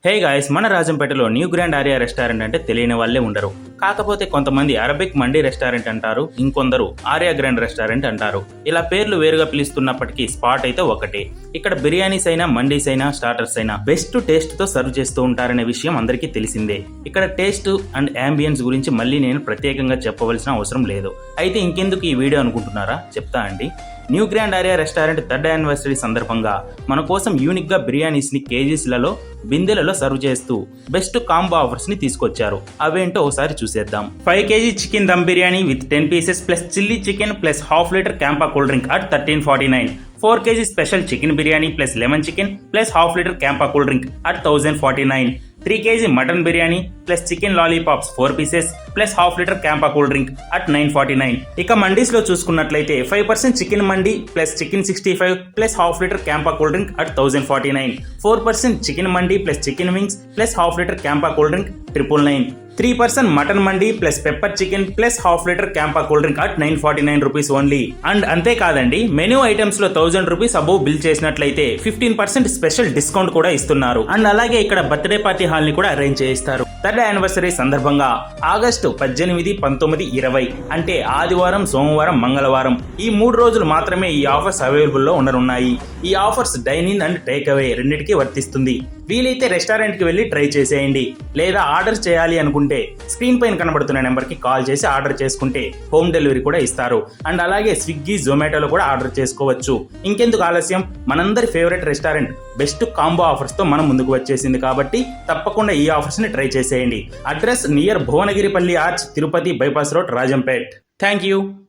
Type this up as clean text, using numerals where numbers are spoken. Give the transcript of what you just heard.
Hey guys, మన రాజంపేటలో new grand Arya restaurant అంటే తెలియని వాళ్ళే ఉండరు. కాకపోతే కొంతమంది అరబిక్ మండీ రెస్టారెంట్ అంటారు, ఇంకొందరు ఆర్యా గ్రాండ్ రెస్టారెంట్ అంటారు. ఇలా పేర్లు వేరుగా పిలుస్తున్నప్పటికీ స్పాట్ అయితే ఒకటే. ఇక్కడ బిర్యానీస్ అయినా, మండీస్ అయినా, స్టార్టర్స్ అయినా బెస్ట్ టేస్ట్ తో సర్వ్ చేస్తూ ఉంటారనే విషయం అందరికీ తెలిసిందే. ఇక్కడ టేస్ట్ అండ్ అంబియన్స్ గురించి మళ్ళీ నేను ప్రత్యేకంగా చెప్పవలసిన అవసరం లేదు. అయితే ఇంకెందుకు ఈ వీడియో అనుకుంటున్నారా? చెప్తా అండి. New grand Arya restaurant 3rd anniversary సందర్భంగా మన కోసం యూనిక్ గా బిర్యానీస్ ని కేజీస్లలో, బిందెలలో సర్వ్ చేస్తూ బెస్ట్ కాంబో ఆఫర్స్ ని తీసుకొచ్చారు. అవేంటో ఒకసారి చూసేద్దాం. 5 kg chicken dum biryani with 10 pieces plus chilli chicken plus ½ litre Campa cool drink at 1349. 4 kg special chicken biryani plus lemon chicken plus ½ litre Campa cool drink at 1049. 3 kg mutton biryani plus chicken lollipops 4 pieces plus ½ litre Campa cool drink at 949. ఇక మండీస్ లో చూసుకున్నట్లయితే 5% chicken mandi plus chicken 65 plus ½ litre Campa cool drink at 1049. 4% chicken mandi plus chicken wings plus ½ litre Campa cool drink 999. 3% mutton mandi plus pepper chicken plus ½ litre Campa cool drink at 949 rupees only. And అంతేకాదండి, menu items లో 1000 rupees above bill చేసినట్లయితే 15% special discount కూడా ఇస్తున్నారు. And అలాగే ఇక్కడ birthday party hall ని కూడా arrange చేయిస్తారు. 3rd యానివర్సరీ సందర్భంగా ఆగస్టు 18, 19, 20 అంటే ఆదివారం, సోమవారం, మంగళవారం ఈ 3 రోజులు మాత్రమే ఈ ఆఫర్స్ అవైలబుల్ లో ఉండనున్నాయి. ఈ offers dyne in and take away రెండింటికి వర్తిస్తుంది. వీలైతే రెస్టారెంట్ కి వెళ్లి ట్రై చేసేయండి. లేదా ఆర్డర్ చేయాలి అనుకుంటే స్క్రీన్ పైన కనబడుతున్న నెంబర్ కి కాల్ చేసి ఆర్డర్ చేసుకుంటే హోమ్ డెలివరీ కూడా ఇస్తారు. అండ్ అలాగే స్విగ్గీ, జొమాటోలో కూడా ఆర్డర్ చేసుకోవచ్చు. ఇంకెందుకు ఆలస్యం, మనందరి favourite restaurant best combo offers తో మనం ముందుకు వచ్చేసింది కాబట్టి తప్పకుండా ఈ ఆఫర్స్ ని ట్రై చేసేయండి. Address near Bhuvanagiripalli arch, Tirupati bypass road, Rajampet. Thank you.